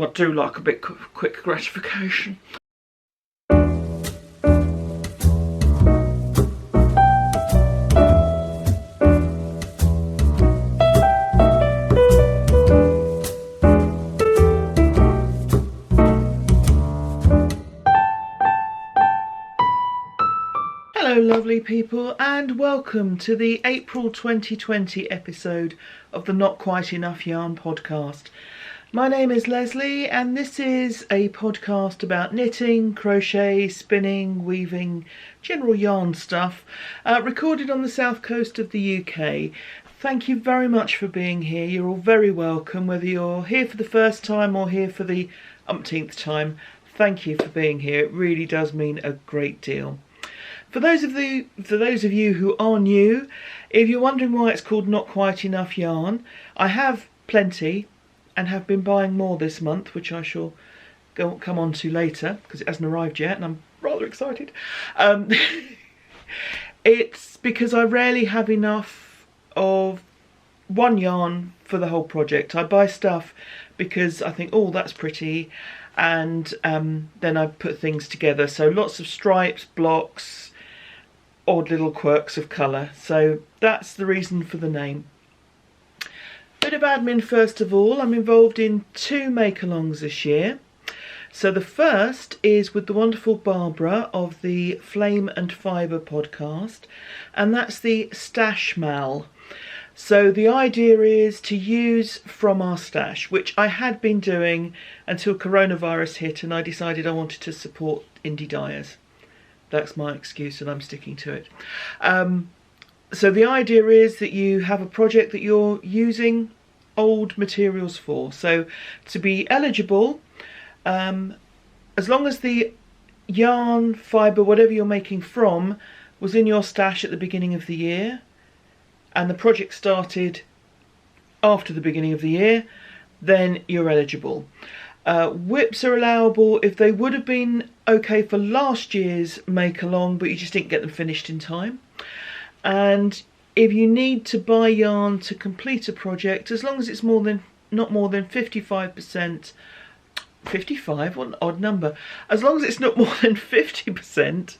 I do like a bit quick gratification. Hello lovely people, and welcome to the April 2020 episode of the Not Quite Enough Yarn podcast. My name is Leslie and this is a podcast about knitting, crochet, spinning, weaving, general yarn stuff, recorded on the south coast of the UK. Thank you very much for being here. You're all very welcome, whether you're here for the first time or here for the umpteenth time. Thank you for being here. It really does mean a great deal. For those of you who are new, if you're wondering why it's called Not Quite Enough Yarn, I have plenty and have been buying more this month, which I shall come on to later because it hasn't arrived yet and I'm rather excited. It's because I rarely have enough of one yarn for the whole project. I buy stuff because I think, oh, that's pretty, and then I put things together. So lots of stripes, blocks, odd little quirks of colour. So that's the reason for the name. Bit of admin first of all. I'm involved in 2 make-alongs this year. So the first is with the wonderful Barbara of the Flame and Fibre podcast, and that's the Stash Mal. So the idea is to use from our stash, which I had been doing until coronavirus hit and I decided I wanted to support indie dyers. That's my excuse and I'm sticking to it. So the idea is that you have a project that you're using old materials for. So to be eligible, as long as the yarn, fibre, whatever you're making from, was in your stash at the beginning of the year, and the project started after the beginning of the year, then you're eligible. Whips are allowable if they would have been okay for last year's make-along, but you just didn't get them finished in time. And if you need to buy yarn to complete a project, as long as it's not more than 55%, 55, what an odd number, as long as it's not more than 50%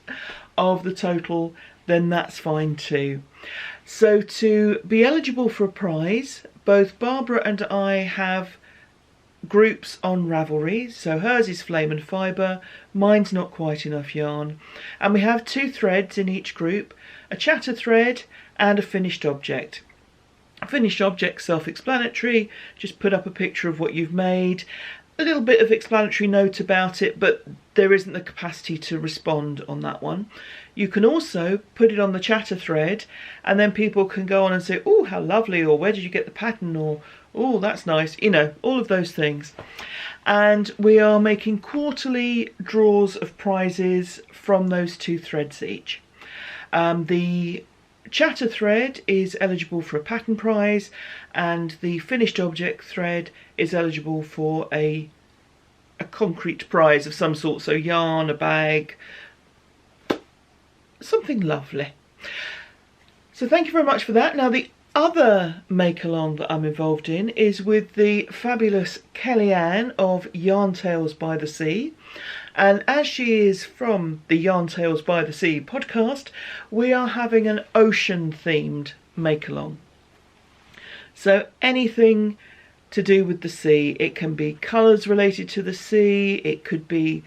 of the total, then that's fine too. So to be eligible for a prize, both Barbara and I have groups on Ravelry. So hers is Flame and Fibre, mine's Not Quite Enough Yarn, and we have 2 threads in each group, a chatter thread and a finished object. A finished object, self-explanatory, just put up a picture of what you've made, a little bit of explanatory note about it, but there isn't the capacity to respond on that one. You can also put it on the chatter thread and then people can go on and say, oh, how lovely, or where did you get the pattern, or oh, that's nice, you know, all of those things. And we are making quarterly draws of prizes from those 2 threads each. The chatter thread is eligible for a pattern prize and the finished object thread is eligible for a concrete prize of some sort, so yarn, a bag, something lovely. So thank you very much for that. Now the other make-along that I'm involved in is with the fabulous Kellyanne of Yarn Tales by the Sea. And as she is from the Yarn Tales by the Sea podcast, we are having an ocean-themed make-along. So anything to do with the sea. It can be colours related to the sea, it could be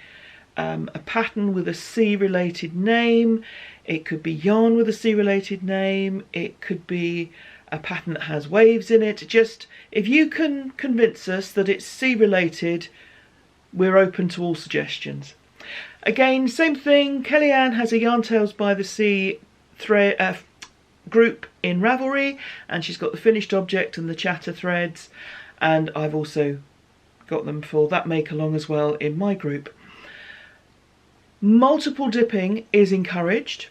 a pattern with a sea-related name, it could be yarn with a sea-related name, it could be a pattern that has waves in it. Just, if you can convince us that it's sea-related, we're open to all suggestions. Again, same thing, Kellyanne has a Yarn Tales by the Sea group in Ravelry, and she's got the finished object and the chatter threads, and I've also got them for that make-along as well in my group. Multiple dipping is encouraged,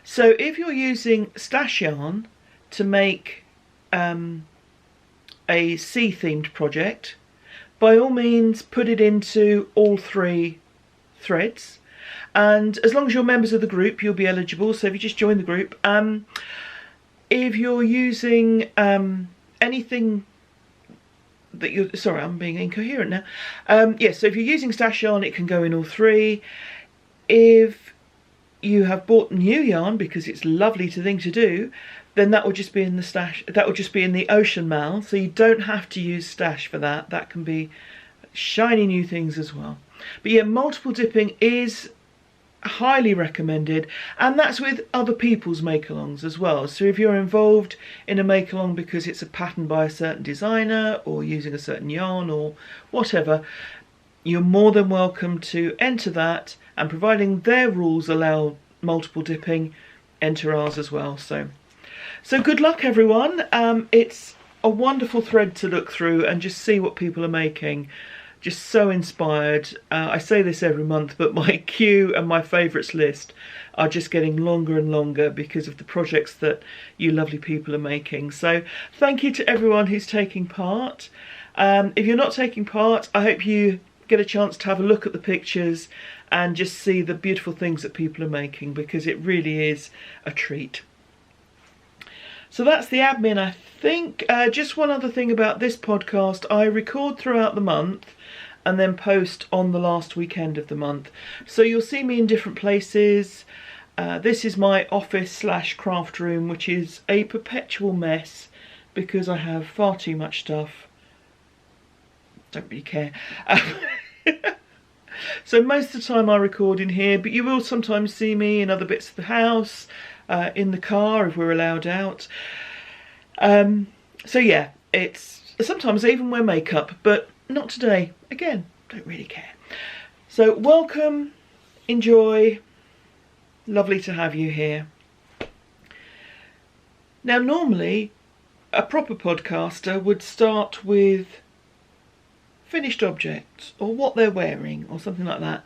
so if you're using stash yarn to make a sea-themed project, by all means put it into all 3 threads, and as long as you're members of the group you'll be eligible, so if you just join the group. If you're using anything that you're, sorry, I'm being incoherent now. Yes, so if you're using stash yarn, it can go in all three. If you have bought new yarn because it's a lovely thing to do, then that will just be in the stash, that will just be in the ocean mal, so you don't have to use stash for that. That can be shiny new things as well. But yeah, multiple dipping is highly recommended, and that's with other people's make-alongs as well. So if you're involved in a make-along because it's a pattern by a certain designer or using a certain yarn or whatever, you're more than welcome to enter that, and providing their rules allow multiple dipping, enter ours as well. So good luck everyone. It's a wonderful thread to look through and just see what people are making. Just so inspired. I say this every month, but my queue and my favourites list are just getting longer and longer because of the projects that you lovely people are making. So thank you to everyone who's taking part. If you're not taking part, I hope you get a chance to have a look at the pictures and just see the beautiful things that people are making, because it really is a treat. So that's the admin, I think. Just one other thing about this podcast. I record throughout the month and then post on the last weekend of the month. So you'll see me in different places. This is my office / craft room, which is a perpetual mess because I have far too much stuff. Don't really care. So most of the time I record in here, but you will sometimes see me in other bits of the house, in the car if we're allowed out. So yeah, it's sometimes I even wear makeup, but not today. Again, don't really care. So welcome, enjoy, lovely to have you here. Now normally a proper podcaster would start with finished objects or what they're wearing or something like that.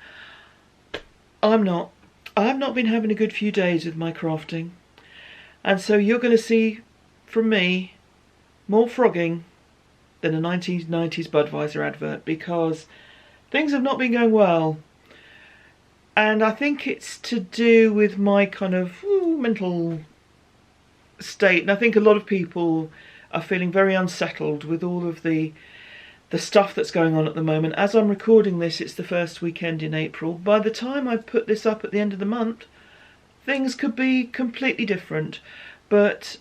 I'm not. I've not been having a good few days with my crafting, and so you're going to see from me more frogging than a 1990s Budweiser advert, because things have not been going well, and I think it's to do with my kind of mental state, and I think a lot of people are feeling very unsettled with all of the stuff that's going on at the moment. As I'm recording this, it's the first weekend in April. By the time I put this up at the end of the month, things could be completely different. But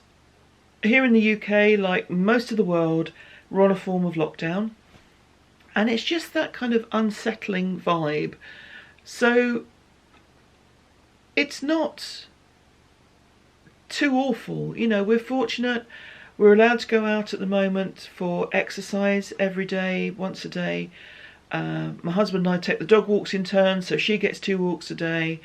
here in the UK, like most of the world, we're on a form of lockdown. And it's just that kind of unsettling vibe. So it's not too awful. You know, we're fortunate. We're allowed to go out at the moment for exercise every day, once a day. My husband and I take the dog walks in turn, so she gets 2 walks a day.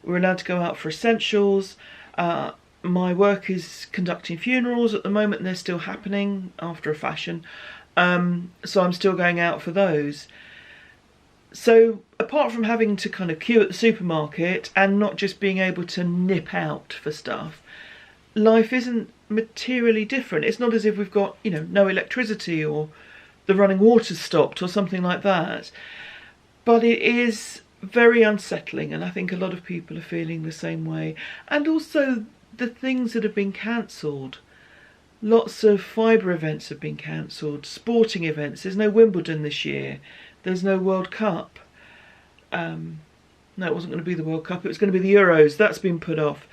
We're allowed to go out for essentials. My work is conducting funerals at the moment, and they're still happening after a fashion. So I'm still going out for those. So apart from having to kind of queue at the supermarket and not just being able to nip out for stuff, life isn't materially different. It's not as if we've got, you know, no electricity or the running water's stopped or something like that. But it is very unsettling, and I think a lot of people are feeling the same way. And also the things that have been cancelled. Lots of fibre events have been cancelled, sporting events. There's no Wimbledon this year. There's no World Cup. No, it wasn't going to be the World Cup. It was going to be the Euros. That's been put off.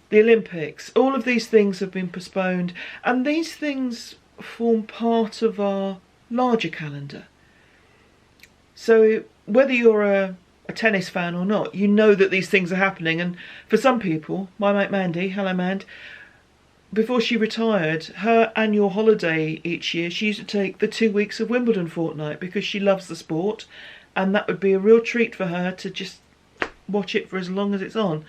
The Olympics, all of these things have been postponed, and these things form part of our larger calendar. So whether you're a tennis fan or not, you know that these things are happening. And for some people, my mate Mandy, hello Mand, before she retired, her annual holiday each year, she used to take the 2 weeks of Wimbledon fortnight because she loves the sport, and that would be a real treat for her to just watch it for as long as it's on.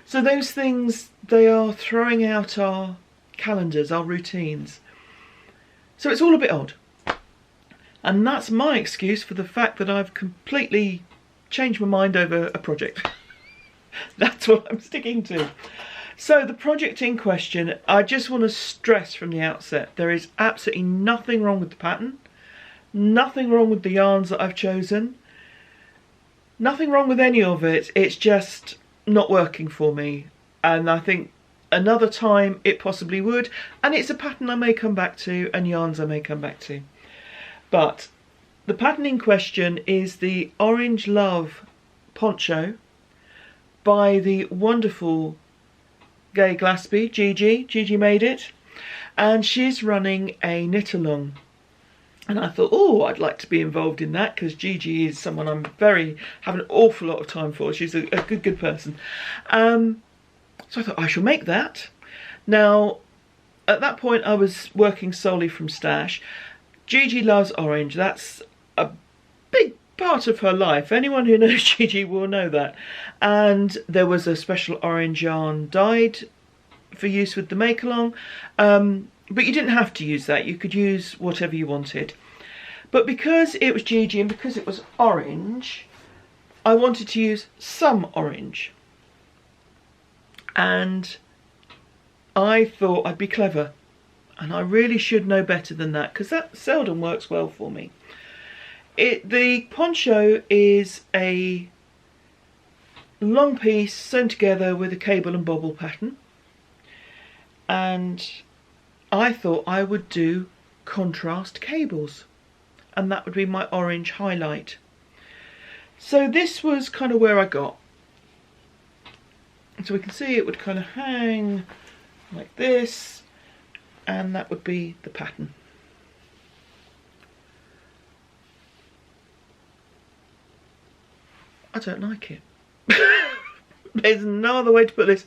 So those things, they are throwing out our calendars, our routines. So it's all a bit odd. And that's my excuse for the fact that I've completely changed my mind over a project. That's what I'm sticking to. So the project in question, I just want to stress from the outset, there is absolutely nothing wrong with the pattern, nothing wrong with the yarns that I've chosen, nothing wrong with any of it. It's just not working for me, and I think another time it possibly would, and it's a pattern I may come back to and yarns I may come back to. But the pattern in question is the Orange Love poncho by the wonderful Gay Glaspie, Gigi. Gigi made it, and she's running a knit along. And I thought, oh, I'd like to be involved in that, because Gigi is someone I'm have an awful lot of time for. She's a good person. So I thought I shall make that. Now, at that point, I was working solely from stash. Gigi loves orange. That's a big part of her life. Anyone who knows Gigi will know that. And there was a special orange yarn dyed for use with the make-along. But you didn't have to use that. You could use whatever you wanted. But because it was Gigi and because it was orange, I wanted to use some orange. And I thought I'd be clever. And I really should know better than that, because that seldom works well for me. The poncho is a long piece sewn together with a cable and bobble pattern. And I thought I would do contrast cables, and that would be my orange highlight. So this was kind of where I got. So we can see it would kind of hang like this, and that would be the pattern. I don't like it. There's no other way to put this.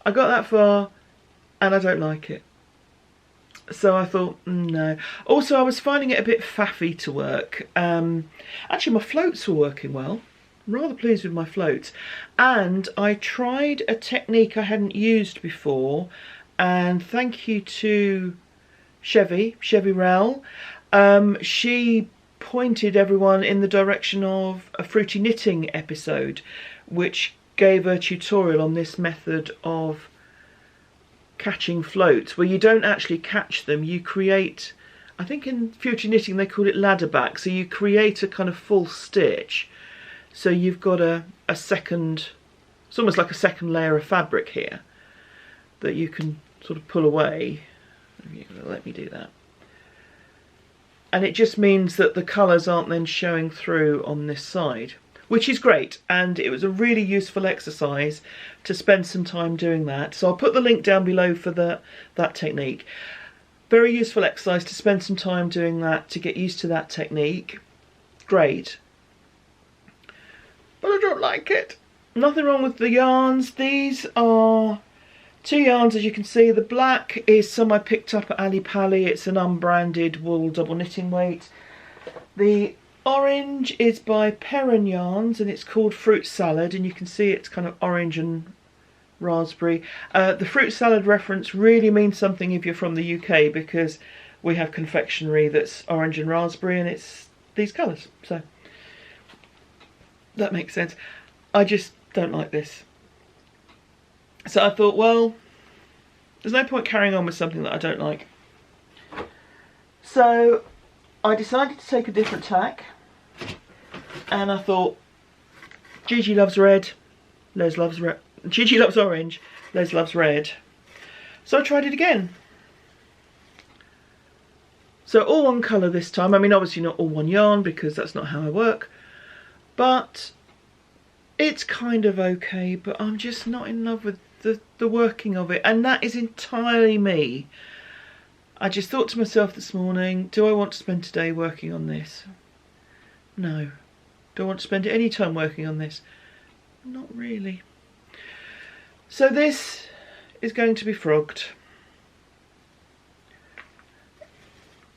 I got that far and I don't like it. So I thought, no. Also, I was finding it a bit faffy to work. Actually, my floats were working well. I'm rather pleased with my floats. And I tried a technique I hadn't used before. And thank you to Chevy Rowell. She pointed everyone in the direction of a fruity knitting episode, which gave a tutorial on this method of catching floats, where you don't actually catch them, you create, I think in fruity knitting they call it ladder back, so you create a kind of full stitch, so you've got a second, it's almost like a second layer of fabric here that you can sort of pull away. You're going to let me do that. And it just means that the colours aren't then showing through on this side, which is great, and it was a really useful exercise to spend some time doing that. So I'll put the link down below for that technique. Very useful exercise to spend some time doing that, to get used to that technique. Great. But I don't like it. Nothing wrong with the yarns. These are two yarns, as you can see. The black is some I picked up at Ali Pali. It's an unbranded wool double knitting weight. The orange is by Perran Yarns and it's called Fruit Salad, and you can see it's kind of orange and raspberry. The fruit salad reference really means something if you're from the UK, because we have confectionery that's orange and raspberry and it's these colours, so that makes sense. I just don't like this. So I thought, well, there's no point carrying on with something that I don't like. So I decided to take a different tack, and I thought, Gigi loves red, Les loves red. Gigi loves orange, Les loves red. So I tried it again. So all one colour this time. I mean, obviously not all one yarn, because that's not how I work. But it's kind of okay, but I'm just not in love with the working of it. And that is entirely me. I just thought to myself this morning, do I want to spend today working on this? No. Do I want to spend any time working on this? Not really. So this is going to be frogged.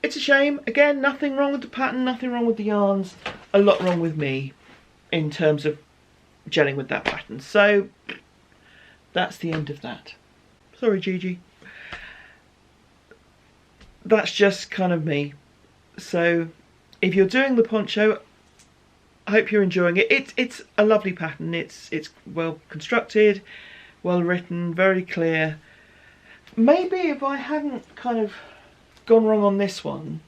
It's a shame. Again, nothing wrong with the pattern, nothing wrong with the yarns. A lot wrong with me in terms of gelling with that pattern. So that's the end of that. Sorry, Gigi. That's just kind of me. So if you're doing the poncho, I hope you're enjoying it. It's a lovely pattern. It's well constructed, well written, very clear. Maybe if I hadn't kind of gone wrong on this one,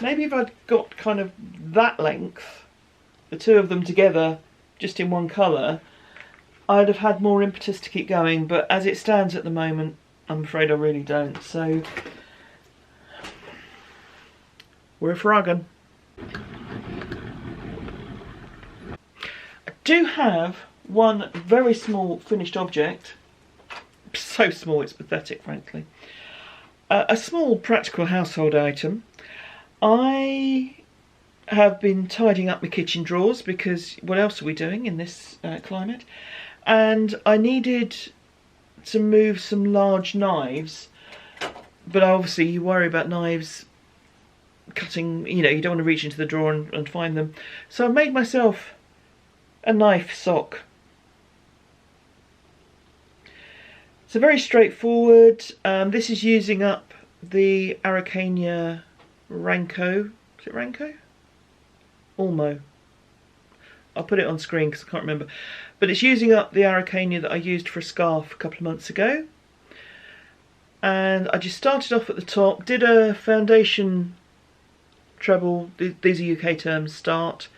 maybe if I'd got kind of that length, the two of them together just in one colour, I'd have had more impetus to keep going, but as it stands at the moment, I'm afraid I really don't. So We're fragging. I do have one very small finished object. So small it's pathetic, frankly. A small practical household item. I have been tidying up my kitchen drawers because what else are we doing in this climate? And I needed to move some large knives, but obviously you worry about knives cutting, you know, you don't want to reach into the drawer and find them. So I made myself a knife sock. So very straightforward. This is using up the Araucania Ranco. Is it Ranco? Olmo. I'll put it on screen because I can't remember. But it's using up the Araucania that I used for a scarf a couple of months ago. And I just started off at the top, did a foundation treble, these are UK terms, start.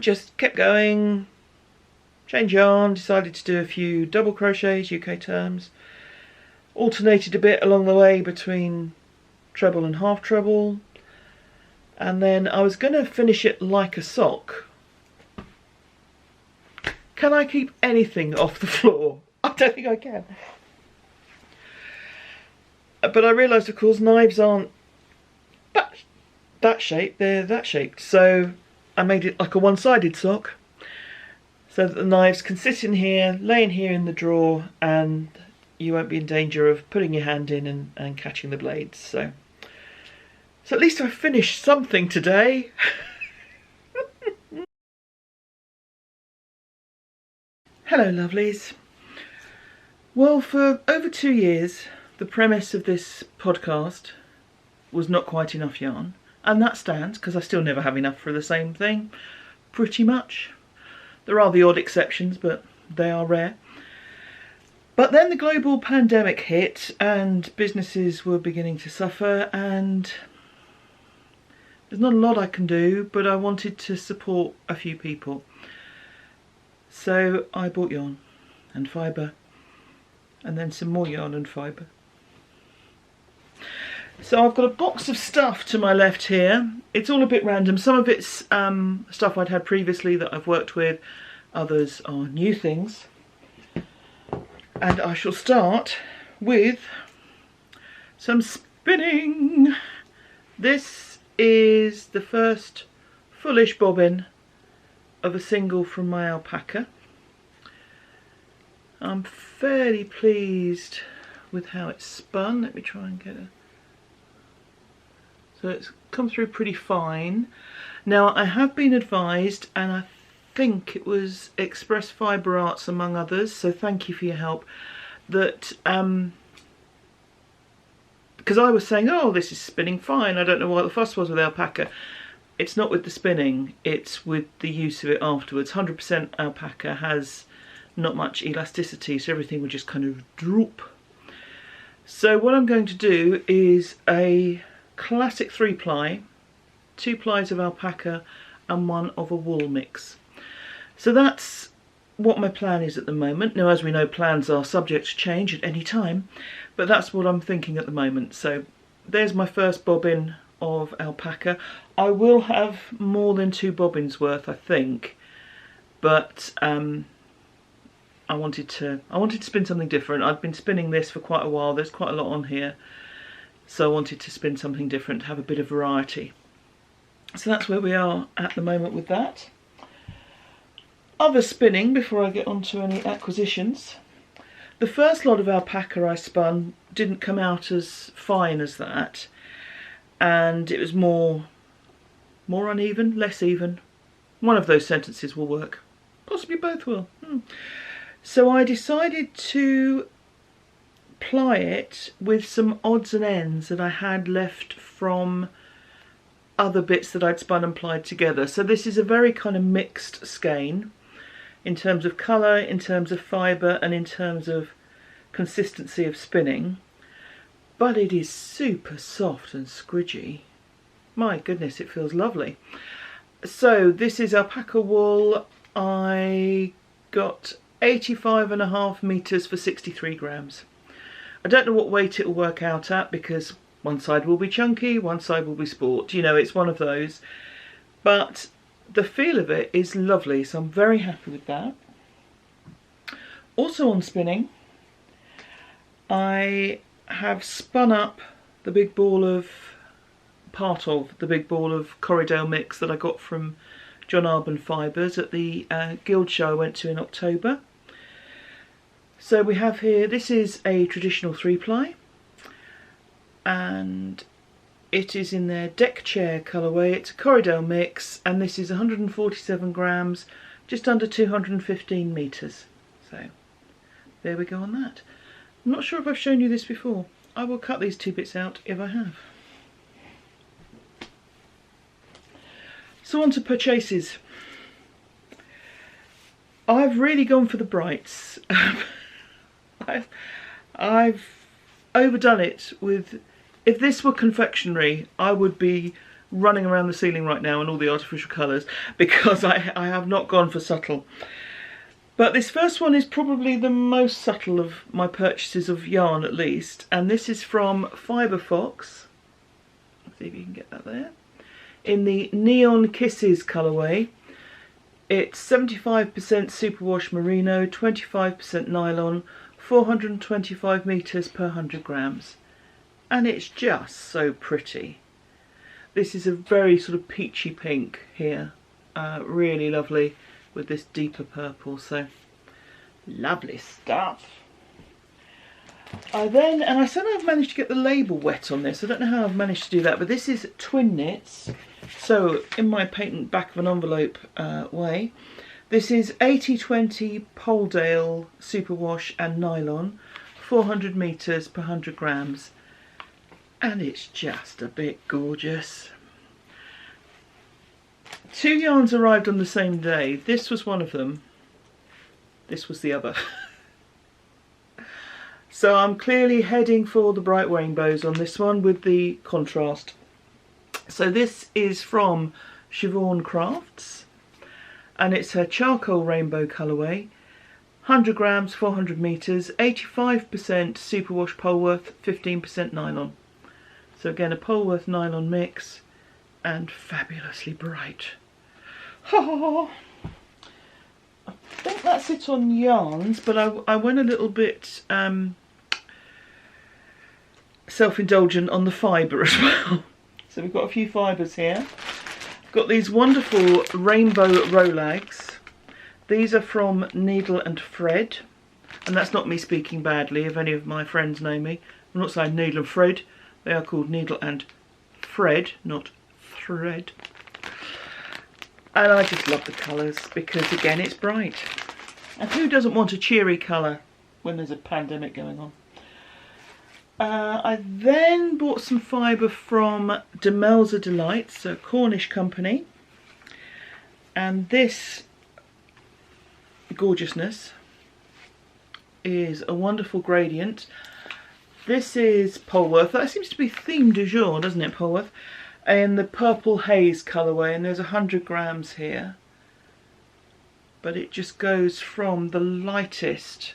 Just kept going, changed yarn, decided to do a few double crochets, UK terms. Alternated a bit along the way between treble and half treble. And then I was going to finish it like a sock. Can I keep anything off the floor? I don't think I can. But I realised, of course, knives aren't that shape, they're that shaped. So I made it like a one-sided sock, so that the knives can sit in here, lay in here in the drawer, and you won't be in danger of putting your hand in and catching the blades. So at least I finished something today. Hello lovelies. Well, for over 2 years the premise of this podcast was not quite enough yarn, and that stands because I still never have enough for the same thing, pretty much. There are the odd exceptions, but they are rare. But then the global pandemic hit and businesses were beginning to suffer, and there's not a lot I can do, but I wanted to support a few people. So I bought yarn and fibre, and then some more yarn and fibre. So I've got a box of stuff to my left here. It's all a bit random. Some of it's stuff I'd had previously that I've worked with. Others are new things. And I shall start with some spinning. This is the first fullish bobbin of a single from my alpaca. I'm fairly pleased with how it's spun. Let me try and get a... So it's come through pretty fine. Now I have been advised, and I think it was Express Fibre Arts among others, so thank you for your help, that because I was saying, oh, this is spinning fine, I don't know what the fuss was with alpaca. It's not with the spinning, it's with the use of it afterwards. 100% alpaca has not much elasticity, so everything would just kind of droop. So what I'm going to do is a classic 3-ply, 2 plies of alpaca and 1 of a wool mix. So that's what my plan is at the moment. Now, as we know, plans are subject to change at any time, but that's what I'm thinking at the moment. So there's my first bobbin of alpaca. I will have more than 2 bobbins worth, I think, but I wanted to spin something different. I've been spinning this for quite a while. There's quite a lot on here, so I wanted to spin something different, to have a bit of variety. So that's where we are at the moment with that. Other spinning before I get on to any acquisitions. The first lot of alpaca I spun didn't come out as fine as that, and it was more uneven, less even. One of those sentences will work. Possibly both will. So I decided to ply it with some odds and ends that I had left from other bits that I'd spun and plied together. So this is a very kind of mixed skein in terms of colour, in terms of fibre, and in terms of consistency of spinning. But it is super soft and squidgy. My goodness, it feels lovely. So this is alpaca wool. I got 85.5 metres for 63 grams. I don't know what weight it will work out at because One side will be chunky, one side will be sport. You know, it's one of those. But the feel of it is lovely, so I'm very happy with that. Also on spinning, I have spun up the big ball of, part of the big ball of Corriedale mix that I got from John Arbon Fibres at the Guild show I went to in October. So we have here, this is a traditional 3-ply, and it is in their deck chair colourway. It's a Corriedale mix, and this is 147 grams, just under 215 metres. So there we go on that. I'm not sure if I've shown you this before. I will cut these 2 bits out if I have. So on to purchases. I've really gone for the brights. I've overdone it with, if this were confectionery, I would be running around the ceiling right now in all the artificial colours, because I have not gone for subtle. But this first one is probably the most subtle of my purchases of yarn, at least, and this is from Fibre Fox. Let's see if you can get that there. In the Neon Kisses colourway. It's 75% superwash merino, 25% nylon, 425 metres per 100 grams. And it's just so pretty. This is a very sort of peachy pink here. Really lovely with this deeper purple, so lovely stuff. I somehow managed to get the label wet on this. I don't know how I've managed to do that, but this is Twinkknits. So in my patent back of an envelope way, this is 80-20 Poledale superwash and nylon, 400 metres per 100 grams, and it's just a bit gorgeous. 2 yarns arrived on the same day. This was one of them. This was the other. So I'm clearly heading for the bright rainbows on this one with the contrast. So this is from Siobhans Crafts, and it's her charcoal rainbow colourway. 100 grams, 400 metres, 85% superwash Polworth, 15% nylon. So again, a Polworth nylon mix, and fabulously bright. I think that's it on yarns, but I went a little bit self-indulgent on the fibre as well. So we've got a few fibres here. Got these wonderful rainbow rolags. These are from Needle and Thread, and that's not me speaking badly if any of my friends know me. I'm not saying Needle and Thread. They are called Needle and Thread, not Thread. And I just love the colours because, again, it's bright. And who doesn't want a cheery colour when there's a pandemic going on? I then bought some fibre from Demelza Delights, a Cornish company. And this gorgeousness is a wonderful gradient. This is Polworth. That seems to be theme du jour, doesn't it, Polworth? In the purple haze colourway, and there's 100 grams here. But it just goes from the lightest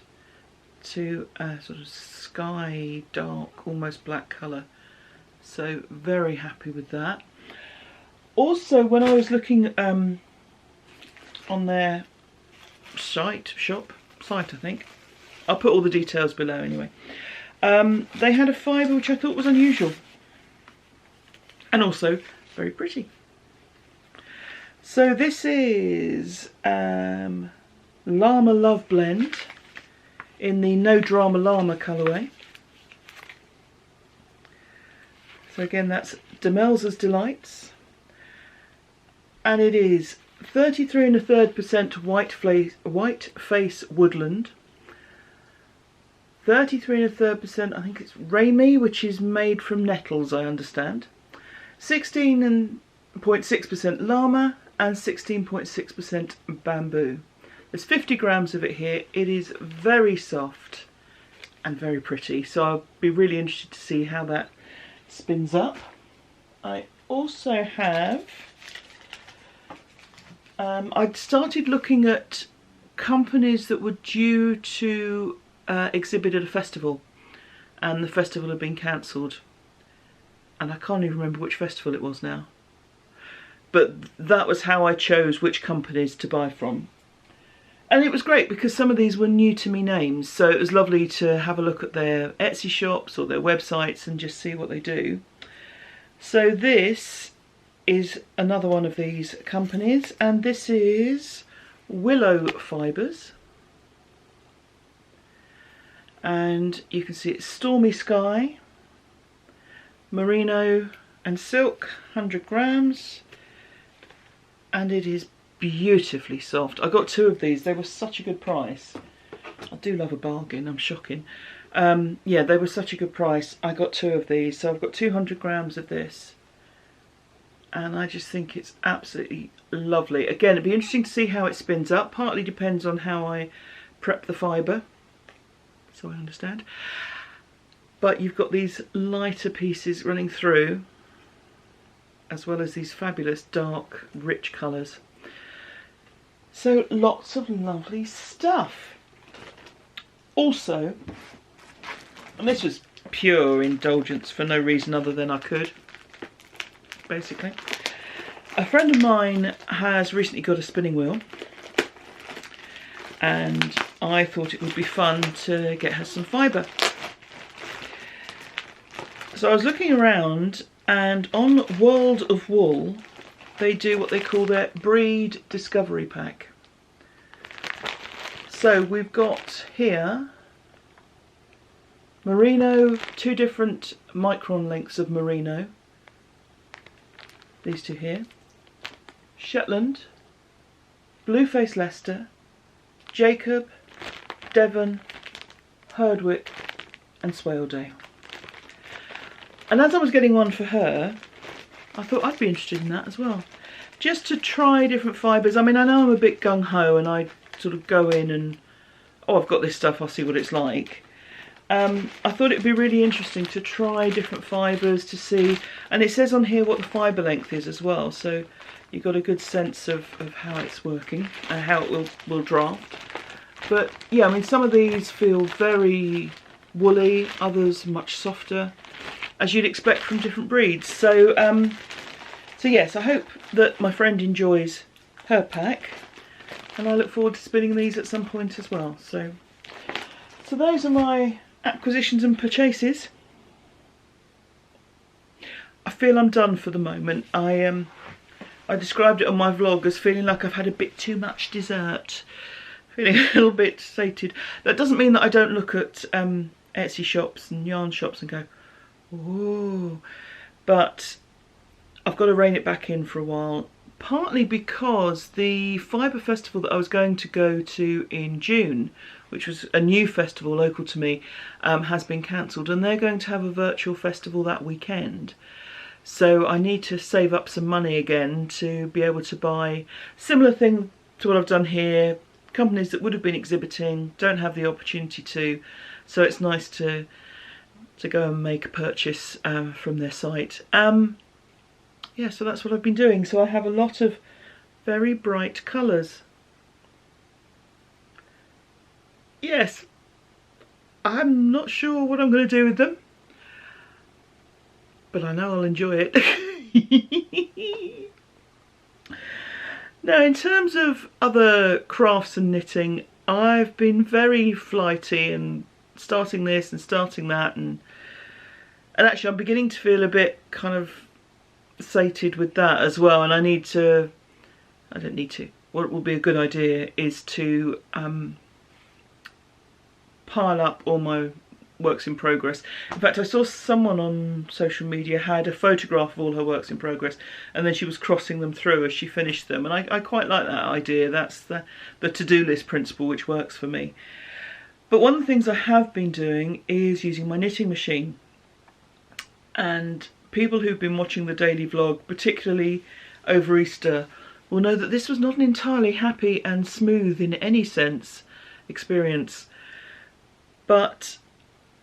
to a sort of sky dark, almost black colour. So very happy with that. Also, when I was looking on their site, I think. I'll put all the details below anyway. They had a fibre which I thought was unusual. And also very pretty. So this is Llama Love Blend in the No Drama Llama colourway. So again, that's Demelza's Delights. And it is 33 1/3% white face woodland. 33 1/3%, I think it's Rami, which is made from nettles, I understand. 16.6% llama and 16.6% bamboo. There's 50 grams of it here. It is very soft and very pretty, so I'll be really interested to see how that spins up. I also have, I'd started looking at companies that were due to exhibit at a festival, and the festival had been cancelled. and I can't even remember which festival it was now. But that was how I chose which companies to buy from. And it was great because some of these were new to me names, so it was lovely to have a look at their Etsy shops or their websites and just see what they do. So this is another one of these companies, and this is Willo Fibres. And you can see it's Stormy Sky, Merino and Silk, 100 grams. And it is beautifully soft. I got 2 of these. They were such a good price. I do love a bargain. I'm shocking. Yeah, they were such a good price. I got 2 of these. So I've got 200 grams of this. And I just think it's absolutely lovely. Again, it'd be interesting to see how it spins up. Partly depends on how I prep the fibre. So I understand. But you've got these lighter pieces running through, as well as these fabulous dark, rich colours. So lots of lovely stuff. Also, and this was pure indulgence for no reason other than I could, basically. A friend of mine has recently got a spinning wheel, and I thought it would be fun to get her some fibre. So I was looking around, and on World of Wool they do what they call their breed discovery pack. So we've got here merino, 2 different micron lengths of merino, these 2 here, Shetland, Blueface Leicester, Jacob, Devon, Herdwick and Swaledale. And as I was getting one for her, I thought I'd be interested in that as well. Just to try different fibres. I mean, I know I'm a bit gung-ho and I sort of go in and, oh, I've got this stuff, I'll see what it's like. I thought it'd be really interesting to try different fibres to see, and it says on here what the fibre length is as well, so you've got a good sense of how it's working and how it will draft. But yeah, I mean, some of these feel very woolly, others much softer, as you'd expect from different breeds. So, so yes, I hope that my friend enjoys her pack, and I look forward to spinning these at some point as well. So those are my acquisitions and purchases. I feel I'm done for the moment. I described it on my vlog as feeling like I've had a bit too much dessert, feeling a little bit sated. That doesn't mean that I don't look at Etsy shops and yarn shops and go, ooh, but I've got to rein it back in for a while, partly because the Fibre Festival that I was going to go to in June, which was a new festival local to me, has been cancelled, and they're going to have a virtual festival that weekend. So I need to save up some money again to be able to buy similar thing to what I've done here. Companies that would have been exhibiting don't have the opportunity to, so it's nice to go and make a purchase from their site. Yeah, so that's what I've been doing. So I have a lot of very bright colours. Yes, I'm not sure what I'm going to do with them, but I know I'll enjoy it. Now, in terms of other crafts and knitting, I've been very flighty and starting this and starting that, and actually I'm beginning to feel a bit kind of sated with that as well, and I don't need to. What will be a good idea is to pile up all my works in progress. In fact, I saw someone on social media had a photograph of all her works in progress, and then she was crossing them through as she finished them, and I quite like that idea. That's the to-do list principle, which works for me. But one of the things I have been doing is using my knitting machine, and people who've been watching the daily vlog, particularly over Easter, will know that this was not an entirely happy and smooth in any sense experience. But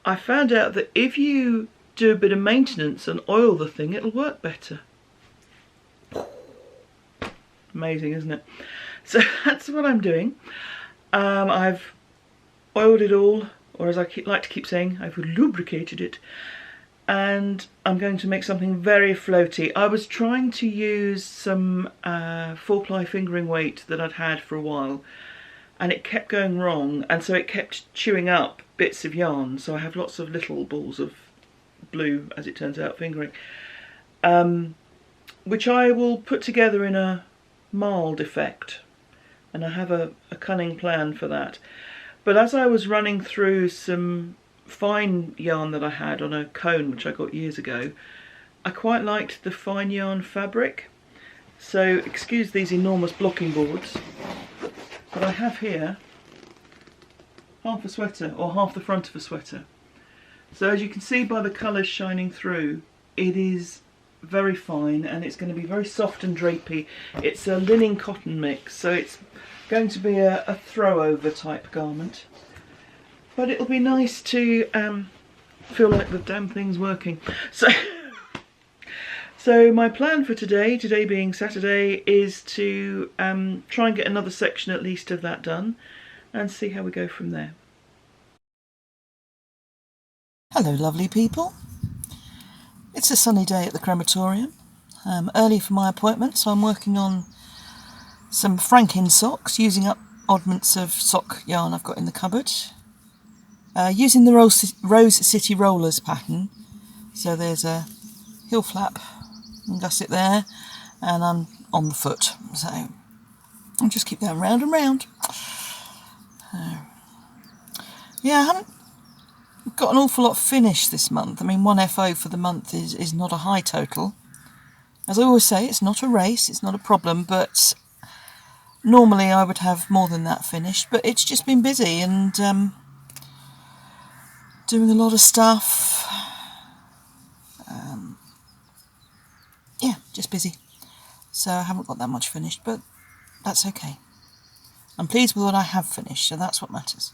I found out that if you do a bit of maintenance and oil the thing, it'll work better. Amazing, isn't it? So that's what I'm doing. I've oiled it all, or as I like to keep saying, I've lubricated it. and I'm going to make something very floaty. I was trying to use some 4-ply fingering weight that I'd had for a while, and it kept going wrong, and so it kept chewing up bits of yarn, so I have lots of little balls of blue, as it turns out, fingering, which I will put together in a mild effect, and I have a cunning plan for that. But as I was running through some fine yarn that I had on a cone, which I got years ago, I quite liked the fine yarn fabric. So excuse these enormous blocking boards, but I have here half a sweater, or half the front of a sweater. So as you can see by the colours shining through, it is very fine, and it's going to be very soft and drapey. It's a linen cotton mix, so it's going to be a throw over type garment. But it'll be nice to feel like the damn thing's working. So my plan for today being Saturday, is to try and get another section at least of that done, and see how we go from there. Hello lovely people. It's a sunny day at the crematorium. Early for my appointment, so I'm working on some Franken socks, using up oddments of sock yarn I've got in the cupboard. Using the Rose City Rollers pattern, so there's a heel flap and gusset there, and I'm on the foot, so I'll just keep going round and round. Yeah, I haven't got an awful lot finished this month. I mean, 1 FO for the month is not a high total. As I always say, it's not a race, it's not a problem, but normally I would have more than that finished, but it's just been busy and doing a lot of stuff. Yeah, just busy. So I haven't got that much finished, but that's okay. I'm pleased with what I have finished, so that's what matters.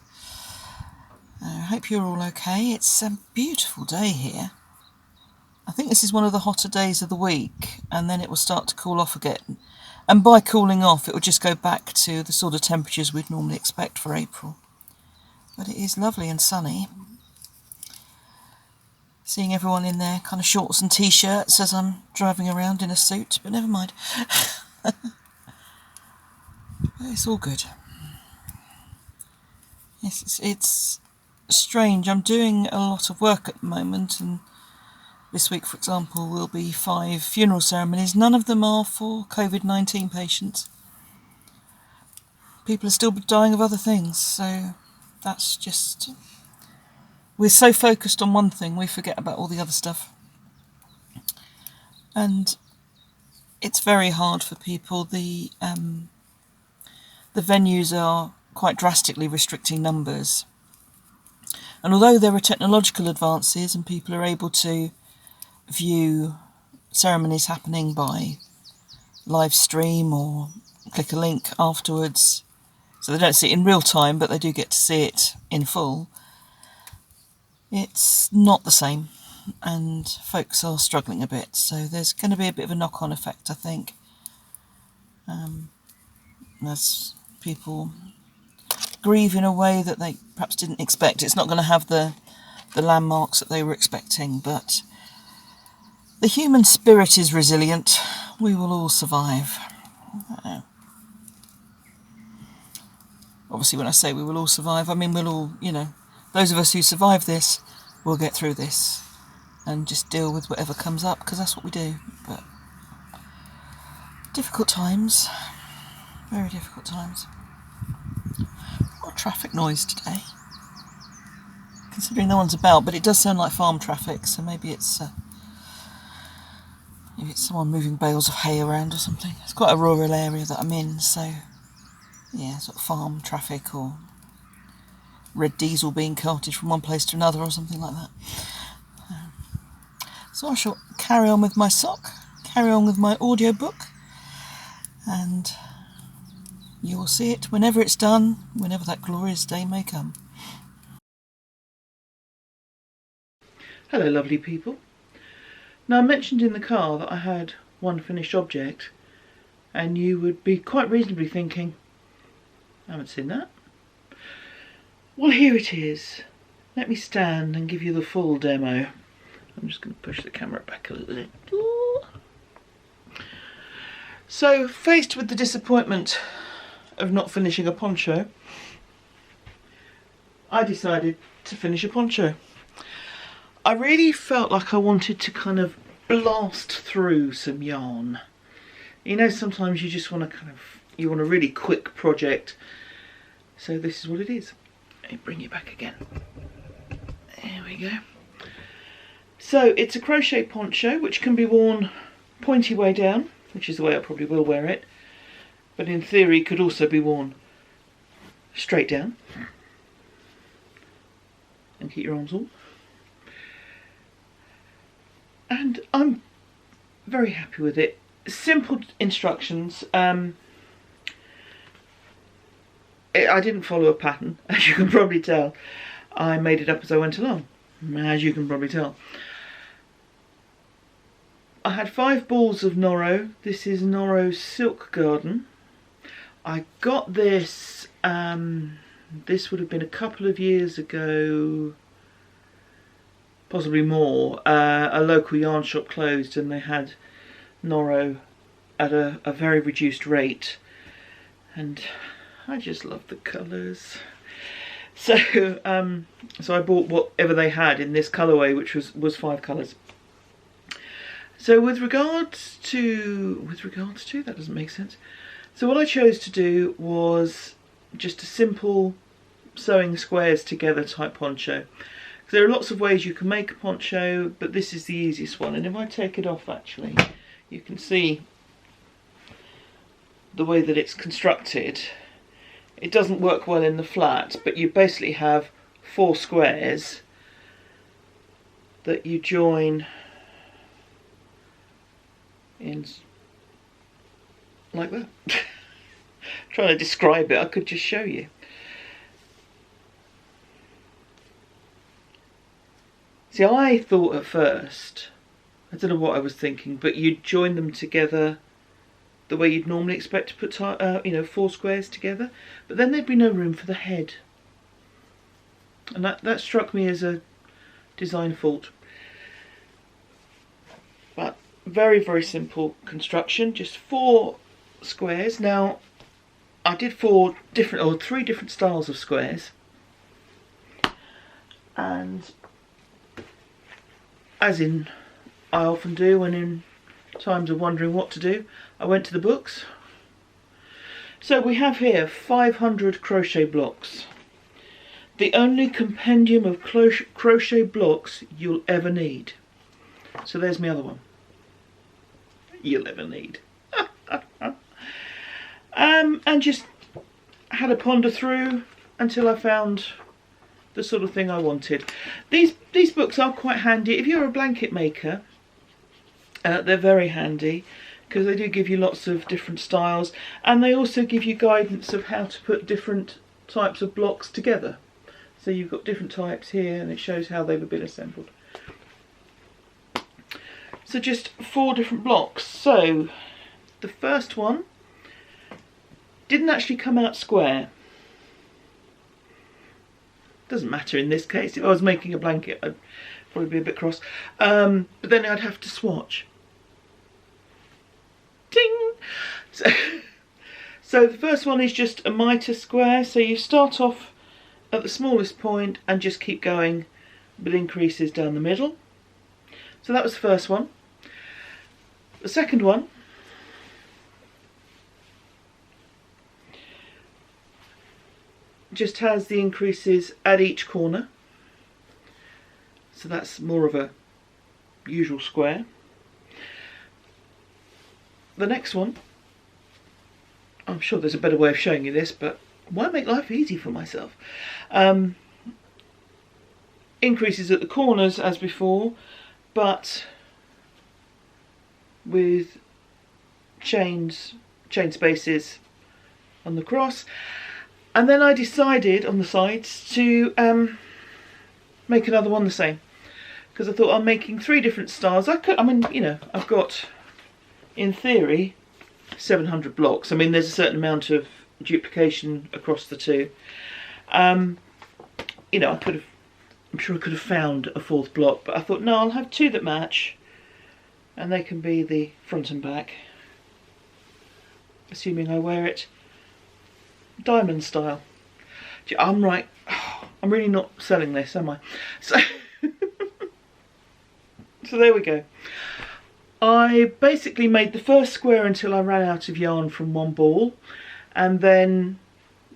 I hope you're all okay. It's a beautiful day here. I think this is one of the hotter days of the week, and then it will start to cool off again. And by cooling off, it will just go back to the sort of temperatures we'd normally expect for April. But it is lovely and sunny. Seeing everyone in their kind of shorts and t-shirts as I'm driving around in a suit, but never mind. It's all good. Yes, it's strange. I'm doing a lot of work at the moment, and this week, for example, will be 5 funeral ceremonies. None of them are for COVID-19 patients. People are still dying of other things, so that's just... We're so focused on one thing, we forget about all the other stuff. And it's very hard for people. The venues are quite drastically restricting numbers. And although there are technological advances and people are able to view ceremonies happening by live stream or click a link afterwards, so they don't see it in real time, but they do get to see it in full, it's not the same, and folks are struggling a bit, so there's going to be a bit of a knock-on effect, I think, as people grieve in a way that they perhaps didn't expect. It's not going to have the landmarks that they were expecting, but the human spirit is resilient. We will all survive. Obviously, when I say we will all survive, I mean we'll all, those of us who survive this will get through this and just deal with whatever comes up, because that's what we do. But difficult times, very difficult times. A lot of traffic noise today, considering no one's about, but it does sound like farm traffic, so maybe it's someone moving bales of hay around or something. It's quite a rural area that I'm in, so yeah, sort of farm traffic or red diesel being carted from one place to another or something like that. So I shall carry on with my sock, carry on with my audiobook, and you will see it whenever it's done, whenever that glorious day may come. Hello lovely people. Now, I mentioned in the car that I had one finished object, and you would be quite reasonably thinking, I haven't seen that. Well, here it is. Let me stand and give you the full demo. I'm just going to push the camera back a little. So, faced with the disappointment of not finishing a poncho, I decided to finish a poncho. I really felt like I wanted to kind of blast through some yarn. You know, sometimes you just want to you want a really quick project. So this is what it is. Let me bring it back again. There we go. So it's a crochet poncho which can be worn pointy way down, which is the way I probably will wear it. But in theory could also be worn straight down. And keep your arms warm. And I'm very happy with it. Simple instructions. I didn't follow a pattern, as you can probably tell. I made it up as I went along, as you can probably tell. I had 5 balls of Noro. This is Noro Silk Garden. I got this, this would have been a couple of years ago, possibly more. A local yarn shop closed and they had Noro at a very reduced rate. And I just love the colours. So so I bought whatever they had in this colourway, which was 5 colours. So with regards to that doesn't make sense. So what I chose to do was just a simple sewing squares together type poncho. There are lots of ways you can make a poncho, but this is the easiest one. And if I take it off, actually, you can see the way that it's constructed. It doesn't work well in the flat, but you basically have 4 squares that you join in like that. Trying to describe it, I could just show you. See, I thought at first, I don't know what I was thinking, but you'd join them together the way you'd normally expect to put, 4 squares together, but then there'd be no room for the head. And that struck me as a design fault. But very, very simple construction, just 4 squares. Now, I did 3 different styles of squares. And as in I often do when in times of wondering what to do, I went to the books. So we have here 500 crochet blocks. The only compendium of crochet blocks you'll ever need. So there's my other one. You'll ever need. And just had a ponder through until I found the sort of thing I wanted. These books are quite handy. If you're a blanket maker, they're very handy because they do give you lots of different styles, and they also give you guidance of how to put different types of blocks together. So you've got different types here and it shows how they've been assembled. So just 4 different blocks. So the first one didn't actually come out square. Doesn't matter in this case. If I was making a blanket, I'd probably be a bit cross. But then I'd have to swatch. Ding! So the first one is just a mitre square. So you start off at the smallest point and just keep going with increases down the middle. So that was the first one. The second one just has the increases at each corner. So that's more of a usual square. The next one, I'm sure there's a better way of showing you this, but why make life easy for myself? Increases at the corners as before, but with chain spaces on the cross. And then I decided on the sides to make another one the same, because I thought I'm making 3 different styles. I've got, in theory, 700 blocks. I mean, there's a certain amount of duplication across the 2. I could have I'm sure I could have found a fourth block, but I thought, no, I'll have two that match, and they can be the front and back, assuming I wear it diamond style. I'm right. I'm really not selling this, am I? So, so there we go. I basically made the first square until I ran out of yarn from one ball, and then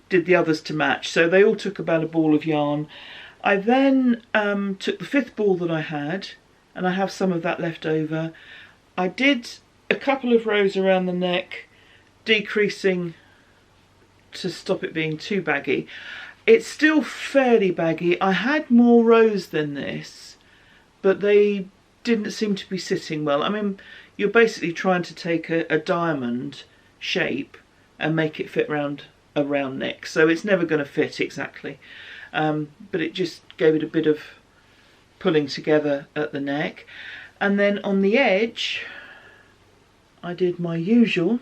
did the others to match. So they all took about a ball of yarn. I then took the fifth ball that I had, and I have some of that left over. I did a couple of rows around the neck, decreasing to stop it being too baggy. It's still fairly baggy. I had more rows than this, but they didn't seem to be sitting well. I mean, you're basically trying to take a diamond shape and make it fit round a round neck, so it's never going to fit exactly. But it just gave it a bit of pulling together at the neck. And then on the edge, I did my usual,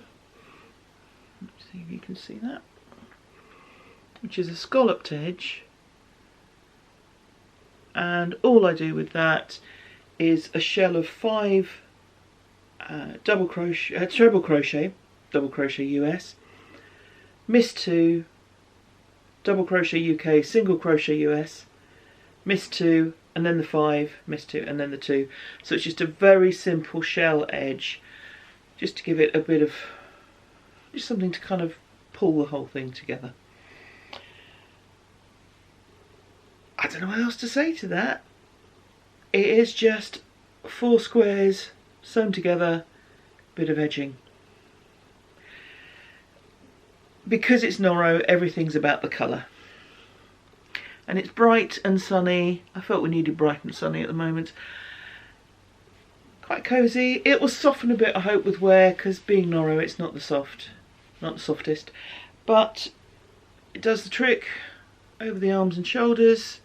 let's see if you can see that, which is a scalloped edge. And all I do with that is a shell of 5 treble crochet, double crochet US, miss 2, double crochet UK, single crochet US, miss 2, and then the 5, miss 2, and then the 2. So it's just a very simple shell edge, just to give it a bit of, just something to kind of pull the whole thing together. I don't know what else to say to that. It is just 4 squares sewn together, bit of edging. Because it's Noro, everything's about the colour. And it's bright and sunny. I felt we needed bright and sunny at the moment. Quite cosy. It will soften a bit, I hope, with wear, because being Noro, it's not the softest. But it does the trick over the arms and shoulders.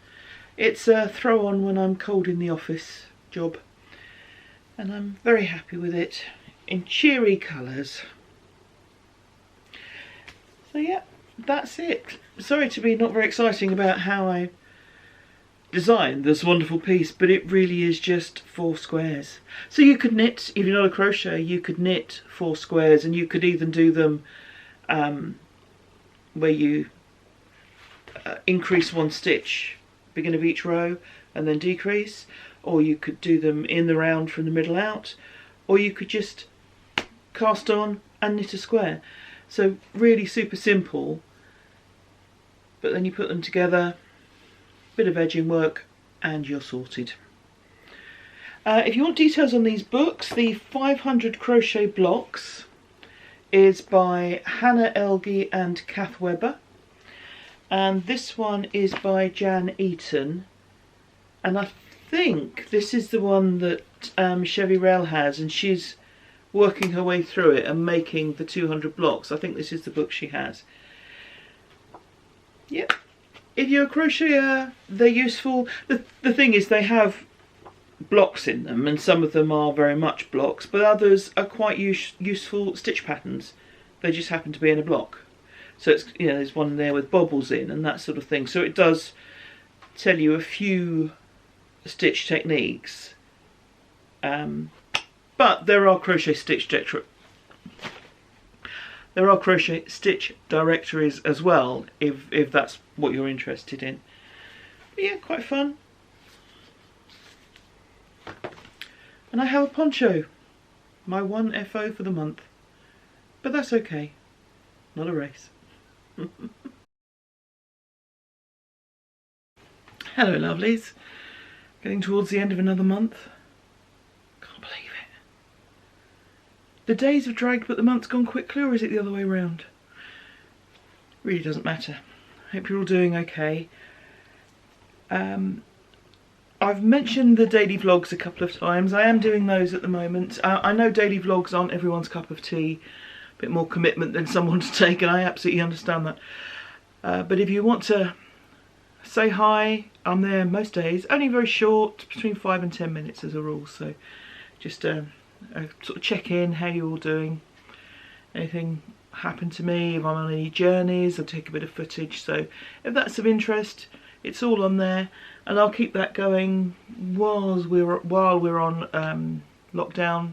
It's a throw on when I'm cold in the office job. And I'm very happy with it in cheery colours. So yeah, that's it. Sorry to be not very exciting about how I designed this wonderful piece, but it really is just 4 squares. So you could knit, if you're not a crocheter, you could knit 4 squares, and you could even do them where you increase 1 stitch, beginning of each row, and then decrease, or you could do them in the round from the middle out, or you could just cast on and knit a square. So really super simple, but then you put them together, bit of edging work, and you're sorted. If you want details on these books, the 500 crochet blocks is by Hannah Elgie and Kath Webber, and this one is by Jan Eaton, and I think this is the one that Chevy Rell has, and she's working her way through it and making the 200 blocks. I think this is the book she has. Yep. If you're a crocheter, they're useful. The thing is, they have blocks in them, and some of them are very much blocks, but others are quite useful stitch patterns. They just happen to be in a block. So it's, you know, there's one there with bobbles in and that sort of thing. So it does tell you a few stitch techniques. But there are crochet stitch directories as well, if that's what you're interested in. But yeah, quite fun. And I have a poncho, my 1 FO for the month. But that's okay, not a race. Hello lovelies, getting towards the end of another month. Can't believe it. The days have dragged but the month's gone quickly, or is it the other way around? Really doesn't matter. Hope you're all doing okay. I've mentioned the daily vlogs a couple of times. I am doing those at the moment. I know daily vlogs aren't everyone's cup of tea. A bit more commitment than someone to take, and I absolutely understand that. But if you want to say hi, I'm there most days. Only very short, between 5 and 10 minutes as a rule. So just sort of check in, how you're all doing. Anything happened to me, if I'm on any journeys, I'll take a bit of footage. So if that's of interest, It's all on there, and I'll keep that going while we're on lockdown.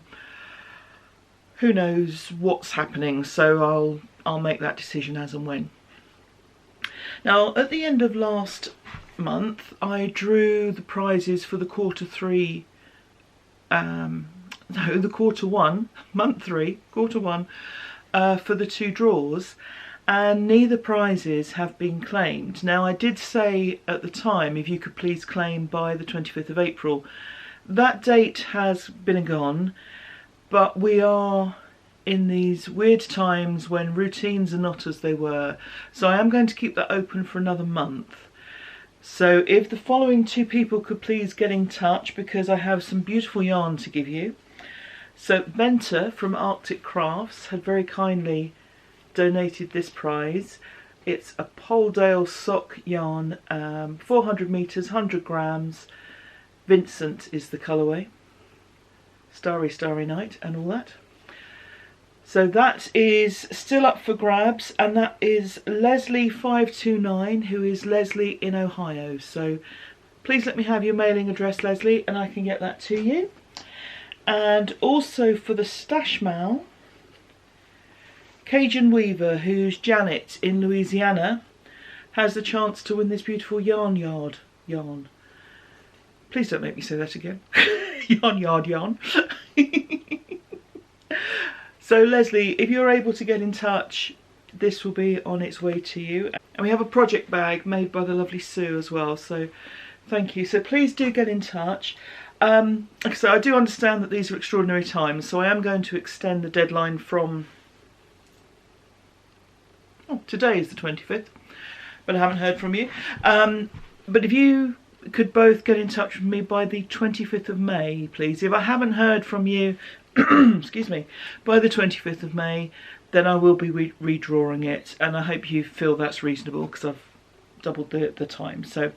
Who knows what's happening, so I'll make that decision as and when. Now, at the end of last month, I drew the prizes for the quarter 1, month 3, quarter 1, for the 2 draws, and neither prizes have been claimed. Now, I did say at the time if you could please claim by the 25th of April. That date has been and gone, but we are in these weird times when routines are not as they were, so I am going to keep that open for another month. So if the following 2 people could please get in touch, because I have some beautiful yarn to give you. So Benta from Arctic Crafts had very kindly donated this prize. It's a Poledale sock yarn, 400 metres, 100 grams. Vincent is the colourway. Starry, Starry Night and all that. So that is still up for grabs, and that is Leslie529, who is Leslie in Ohio. So please let me have your mailing address, Leslie, and I can get that to you. And also for the stash mail, Cajun Weaver, who's Janet in Louisiana, has the chance to win this beautiful yarn. Please don't make me say that again. yarn. So Leslie, if you're able to get in touch, this will be on its way to you. And we have a project bag made by the lovely Sue as well, so thank you. So please do get in touch. So I do understand that these are extraordinary times, so I am going to extend the deadline from... Oh, today is the 25th, but I haven't heard from you. But if you could both get in touch with me by the 25th of May, please. If I haven't heard from you, excuse me, by the 25th of May, then I will be redrawing it, and I hope you feel that's reasonable, because I've doubled the time. So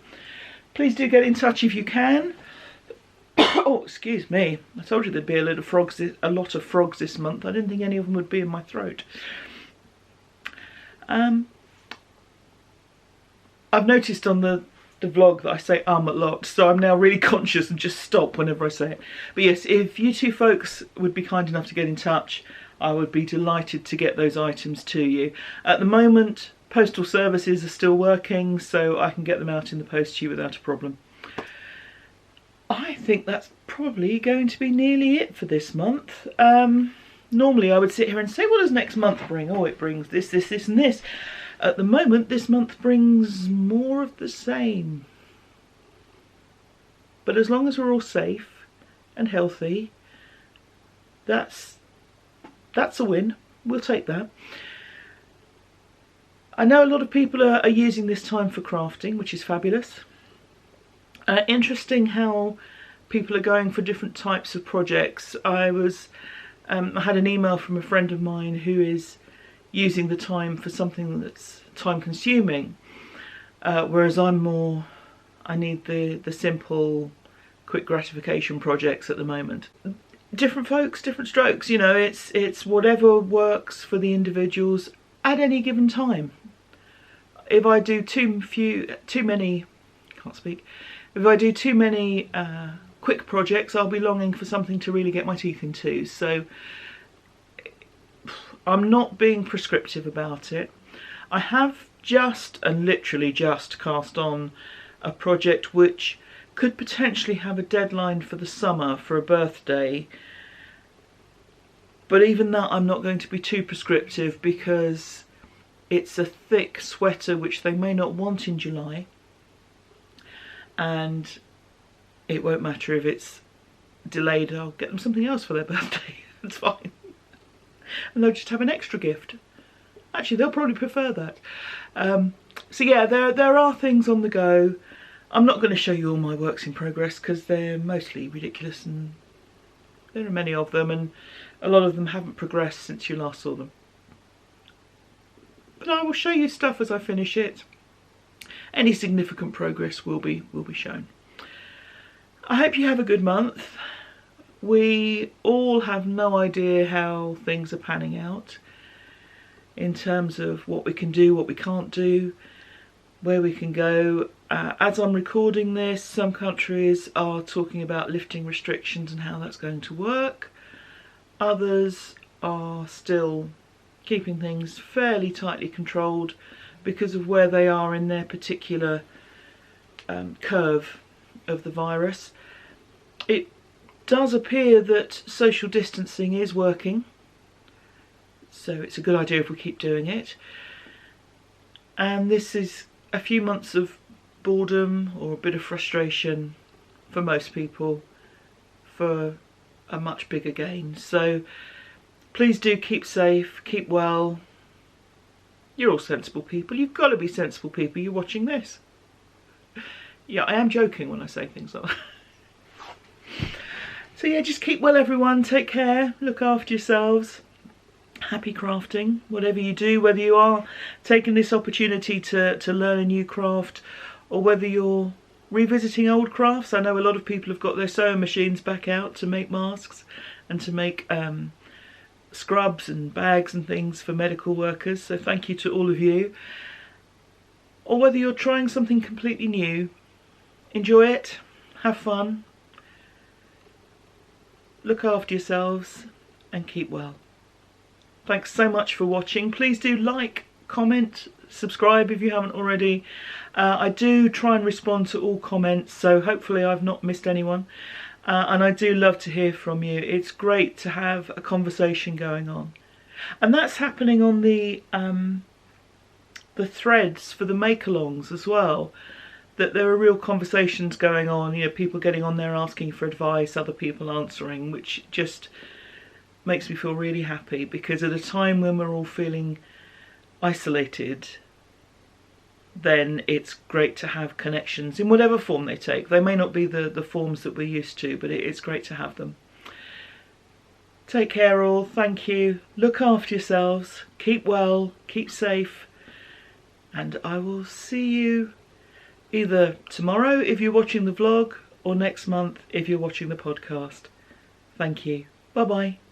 please do get in touch if you can. Oh, excuse me. I told you there'd be a lot of frogs this month. I didn't think any of them would be in my throat. I've noticed on the vlog that I say a lot, so I'm now really conscious and just stop whenever I say it. But yes, if you 2 folks would be kind enough to get in touch, I would be delighted to get those items to you. At the moment, postal services are still working, so I can get them out in the post to you without a problem. I think that's probably going to be nearly it for this month. Normally I would sit here and say, what does next month bring? Oh, it brings this, this, this and this. At the moment, this month brings more of the same. But as long as we're all safe and healthy, that's a win. We'll take that. I know a lot of people are using this time for crafting, which is fabulous. Interesting how people are going for different types of projects. I had an email from a friend of mine who is using the time for something that's time consuming, whereas I need the simple, quick gratification projects at the moment. Different folks, different strokes, you know, it's whatever works for the individuals at any given time. If I do too many quick projects, I'll be longing for something to really get my teeth into. So I'm not being prescriptive about it. I have literally just cast on a project which could potentially have a deadline for the summer for a birthday. But even that, I'm not going to be too prescriptive, because it's a thick sweater which they may not want in July. And it won't matter if it's delayed, I'll get them something else for their birthday. It's fine. And they'll just have an extra gift. Actually, they'll probably prefer that. So yeah, there are things on the go. I'm not going to show you all my works in progress, because they're mostly ridiculous, and there are many of them, and a lot of them haven't progressed since you last saw them. But I will show you stuff as I finish it. Any significant progress will be shown. I hope you have a good month. We all have no idea how things are panning out in terms of what we can do, what we can't do. where we can go. As I'm recording this, some countries are talking about lifting restrictions and how that's going to work. Others are still keeping things fairly tightly controlled because of where they are in their particular curve of the virus. It does appear that social distancing is working, so it's a good idea if we keep doing it. And this is a few months of boredom or a bit of frustration for most people for a much bigger gain. So please do keep safe, keep well. You're all sensible people. You've got to be sensible people. You're watching this. Yeah, I am joking when I say things like that. So yeah, just keep well everyone, take care, look after yourselves, happy crafting, whatever you do, whether you are taking this opportunity to learn a new craft or whether you're revisiting old crafts. I know a lot of people have got their sewing machines back out to make masks and to make scrubs and bags and things for medical workers, so thank you to all of you. Or whether you're trying something completely new, enjoy it, have fun. Look after yourselves and keep well. Thanks so much for watching. Please do like, comment, subscribe if you haven't already. I do try and respond to all comments, so hopefully I've not missed anyone. And I do love to hear from you. It's great to have a conversation going on. And that's happening on the threads for the makealongs as well. That there are real conversations going on, you know, people getting on there asking for advice, other people answering, which just makes me feel really happy, because at a time when we're all feeling isolated, then it's great to have connections in whatever form they take. They may not be the forms that we're used to, but it's great to have them. Take care all, thank you, look after yourselves, keep well, keep safe, and I will see you either tomorrow if you're watching the vlog or next month if you're watching the podcast. Thank you. Bye bye.